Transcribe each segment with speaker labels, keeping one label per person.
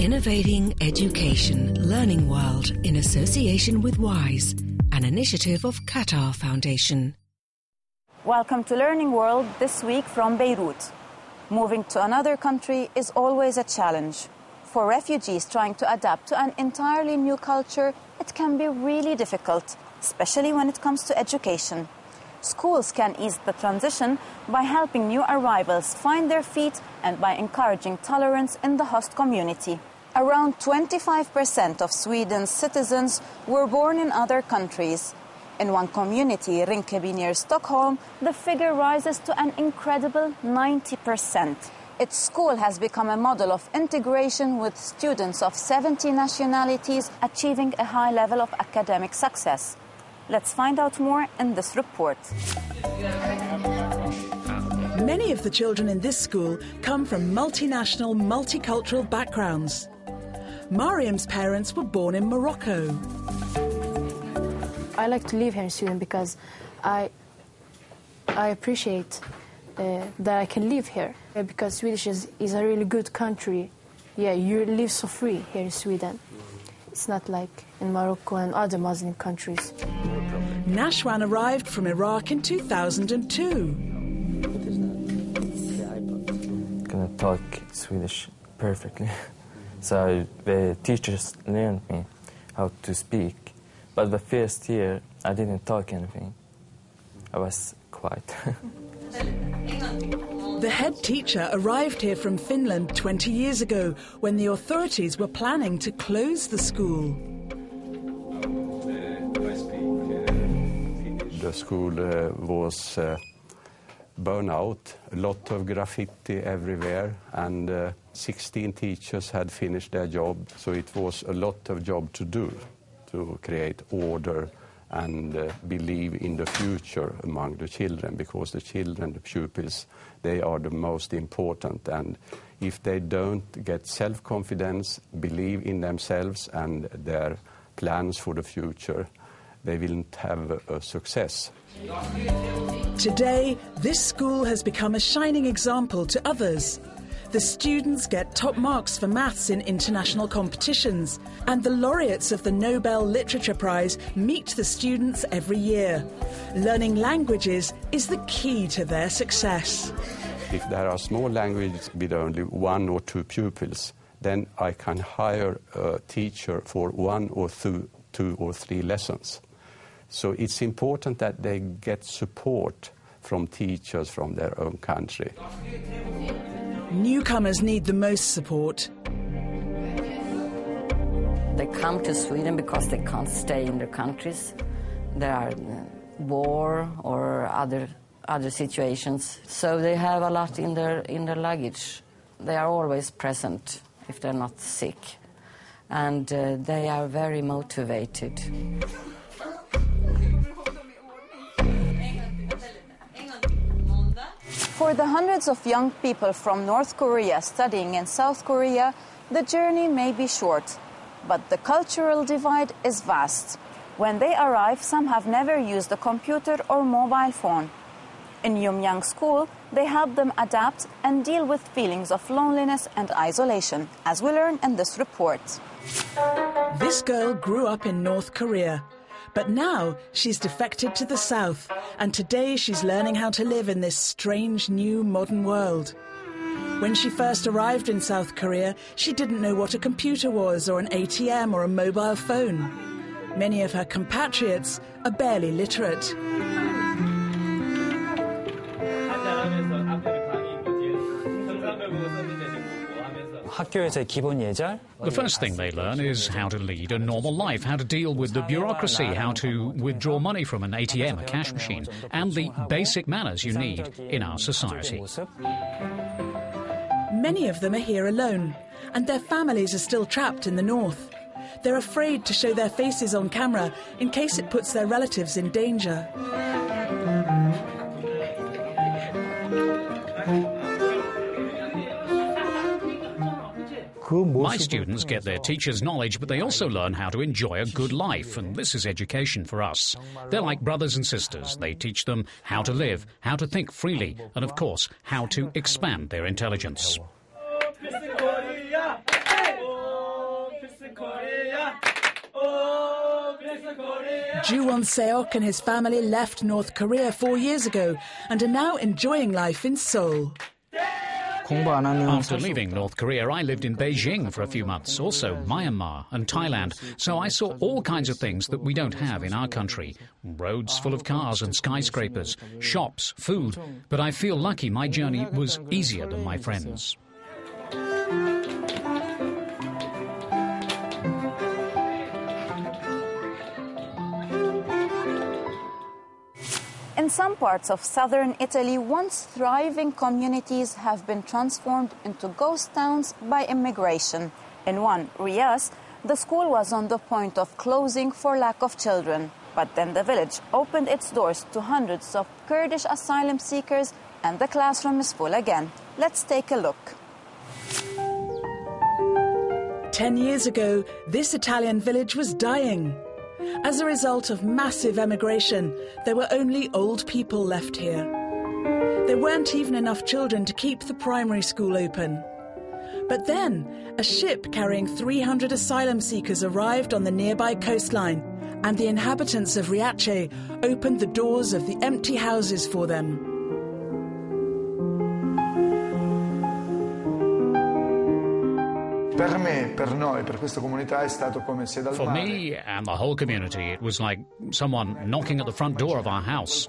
Speaker 1: Innovating Education Learning World in association with WISE, an initiative of Qatar Foundation.
Speaker 2: Welcome to Learning World this week from Beirut. Moving to another country is always a challenge. For refugees trying to adapt to an entirely new culture, it can be really difficult, especially when it comes to education. Schools can ease the transition by helping new arrivals find their feet and by encouraging tolerance in the host community. Around 25% of Sweden's citizens were born in other countries. In one community, Rinkeby near Stockholm, the figure rises to an incredible 90%. Its school has become a model of integration with students of 70 nationalities achieving a high level of academic success. Let's find out more in this report.
Speaker 3: Many of the children in this school come from multinational, multicultural backgrounds. Mariam's parents were born in Morocco.
Speaker 4: I like to live here in Sweden because I appreciate that I can live here. Because Swedish is a really good country. Yeah, you live so free here in Sweden. It's not like in Morocco and other Muslim countries.
Speaker 3: Nashwan arrived from Iraq in 2002.
Speaker 5: I can talk Swedish perfectly. So the teachers learned me how to speak. But the first year, I didn't talk anything. I was quiet.
Speaker 3: The head teacher arrived here from Finland 20 years ago when the authorities were planning to close the school.
Speaker 6: The school was burnout, a lot of graffiti everywhere, and 16 teachers had finished their job, so it was a lot of job to do to create order and believe in the future among the children, because the children, the pupils, they are the most important. And if they don't get self-confidence, believe in themselves and their plans for the future, they won't have a success.
Speaker 3: Today, this school has become a shining example to others. The students get top marks for maths in international competitions, and the laureates of the Nobel Literature Prize meet the students every year. Learning languages is the key to their success.
Speaker 6: If there are small languages with only 1 or 2 pupils, then I can hire a teacher for 1 or 2 or 3 lessons. So it's important that they get support from teachers from their own country.
Speaker 3: Newcomers need the most support.
Speaker 7: They come to Sweden because they can't stay in their countries. There are war or other situations, so they have a lot in their luggage. They are always present if they're not sick, and they are very motivated.
Speaker 2: For the hundreds of young people from North Korea studying in South Korea, the journey may be short, but the cultural divide is vast. When they arrive, some have never used a computer or mobile phone. In Yumyang School, they help them adapt and deal with feelings of loneliness and isolation, as we learn in this report.
Speaker 3: This girl grew up in North Korea, but now she's defected to the south, and today she's learning how to live in this strange new modern world. When she first arrived in South Korea, she didn't know what a computer was, or an ATM, or a mobile phone. Many of her compatriots are barely literate.
Speaker 8: The first thing they learn is how to lead a normal life, how to deal with the bureaucracy, how to withdraw money from an ATM, a cash machine, and the basic manners you need in our society.
Speaker 3: Many of them are here alone, and their families are still trapped in the north. They're afraid to show their faces on camera in case it puts their relatives in danger.
Speaker 8: My students get their teachers' knowledge, but they also learn how to enjoy a good life, and this is education for us. They're like brothers and sisters. They teach them how to live, how to think freely, and of course, how to expand their intelligence.
Speaker 3: Ju-won Seok and his family left North Korea 4 years ago and are now enjoying life in Seoul.
Speaker 8: After leaving North Korea, I lived in Beijing for a few months, also Myanmar and Thailand. So I saw all kinds of things that we don't have in our country. Roads full of cars and skyscrapers, shops, food. But I feel lucky my journey was easier than my friends.
Speaker 2: In some parts of southern Italy, once thriving communities have been transformed into ghost towns by immigration. In one, Rias, the school was on the point of closing for lack of children. But then the village opened its doors to hundreds of Kurdish asylum seekers and the classroom is full again. Let's take a look.
Speaker 3: 10 years ago, this Italian village was dying. As a result of massive emigration, there were only old people left here. There weren't even enough children to keep the primary school open. But then, a ship carrying 300 asylum seekers arrived on the nearby coastline, and the inhabitants of Riace opened the doors of the empty houses for them.
Speaker 9: For
Speaker 8: me and the whole community, it was like someone knocking at the front door of our house.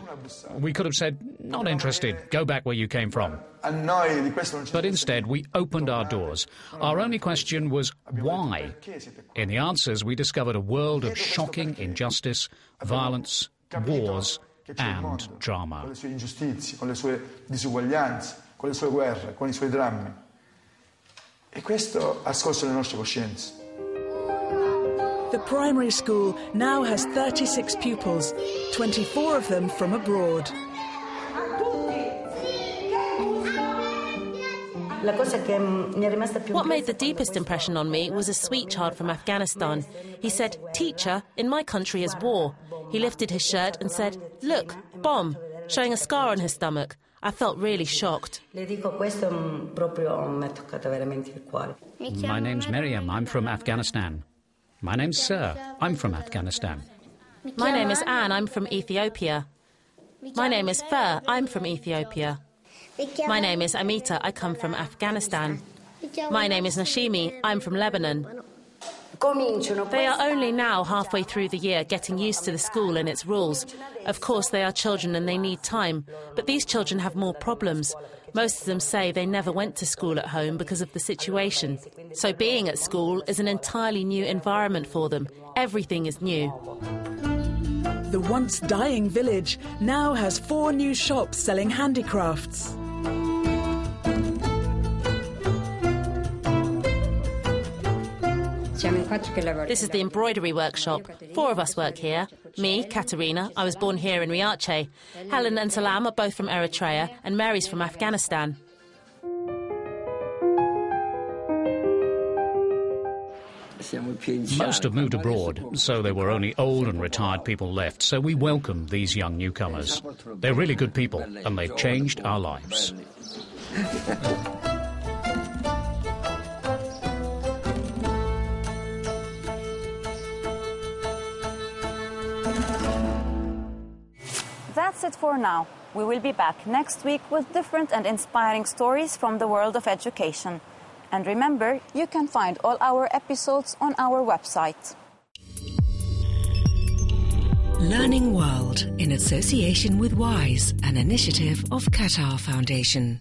Speaker 8: We could have said, not interested, go back where you came from. But instead, we opened our doors. Our only question was, why? In the answers, we discovered a world of shocking injustice, violence, wars, and drama.
Speaker 9: E questo ha scosso le nostre coscienze.
Speaker 3: The primary school now has 36 pupils, 24 of them from abroad.
Speaker 10: What made the deepest impression on me was a sweet child from Afghanistan. He said, "Teacher, in my country is war." He lifted his shirt and said, "Look, bomb," showing a scar on his stomach. I felt really shocked.
Speaker 7: My
Speaker 8: name's Miriam, I'm from Afghanistan. My name's Sir, I'm from Afghanistan.
Speaker 10: My name is Anne, I'm from Ethiopia. My name is Fer, I'm from Ethiopia. My name is Amita, I come from Afghanistan. My name is Nashimi, I'm from Lebanon. They are only now halfway through the year getting used to the school and its rules. Of course, they are children and they need time, but these children have more problems. Most of them say they never went to school at home because of the situation. So being at school is an entirely new environment for them. Everything is new.
Speaker 3: The once dying village now has 4 new shops selling handicrafts.
Speaker 10: This is the embroidery workshop. 4 of us work here. Me, Katerina, I was born here in Riace. Helen and Salam are both from Eritrea, and Mary's from Afghanistan.
Speaker 8: Most have moved abroad, so there were only old and retired people left, so we welcomed these young newcomers. They're really good people, and they've changed our lives.
Speaker 2: That's it for now. We will be back next week with different and inspiring stories from the world of education. And remember, you can find all our episodes on our website.
Speaker 1: Learning World in association with WISE, an initiative of Qatar Foundation.